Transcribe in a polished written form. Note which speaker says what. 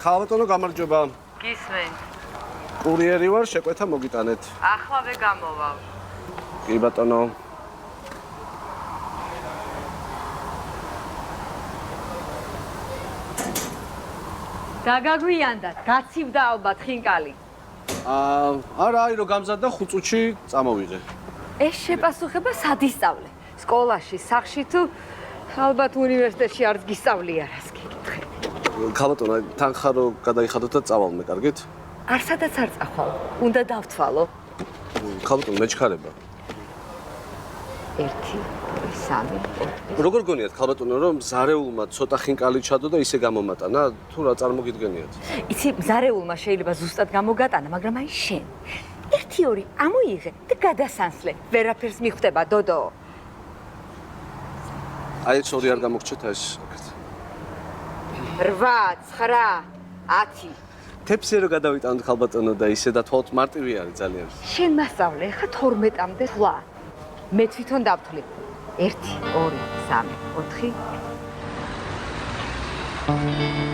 Speaker 1: ხალბატონო გამარჯობა.
Speaker 2: გისმენთ.
Speaker 1: კურიერი ვარ, შეკვეთა მოგიტანეთ.
Speaker 2: ახლავე გამოვალ.
Speaker 1: კი ბატონო.
Speaker 2: გაგაგვიანდათ, გაცივდა ალბათ ხინკალი.
Speaker 1: არა, აი რომ გამზადდა 5 წუთში წამოვიღე.
Speaker 2: ეს შეპასუხება სად ისწავლე? სკოლაში, სახლში თუ ალბათ უნივერსიტეტში არც გისწავლია რას გეკითხე.
Speaker 1: ხალბატონო, თანხა რო გადაიხადოთ და წავალმე, კარგით?
Speaker 2: არსადაც არ წახვალ. უნდა დავთვალო.
Speaker 1: ხალბატონო, მეჩქარება.
Speaker 2: 1 2 3 4
Speaker 1: როგორ გონიათ ხალბატონო, რომ ზარეულმა ცოტა ხინკალი ჩადო და ისე გამომატანა? თუ რა წარმოგიდგენიათ?
Speaker 2: იცი, მზარეულმა შეიძლება ზუსტად გამოგატანა, მაგრამ აი შენ 1 2 ამოიღე და გადასანსლე. ვერაფერს მიხვდება, დოდო.
Speaker 1: აი ეს ორი არ გამოგჩეთ ეს.
Speaker 2: 8 9 10
Speaker 1: თეფსი რო გადავიტანოთ ხალბატონო და ისე დათვალოთ მარტივი არის ძალიან.
Speaker 2: შენ მასწავლე, ხა 12-მდე ხვა. მე თვითონ დავთვლი. 1 2 3 4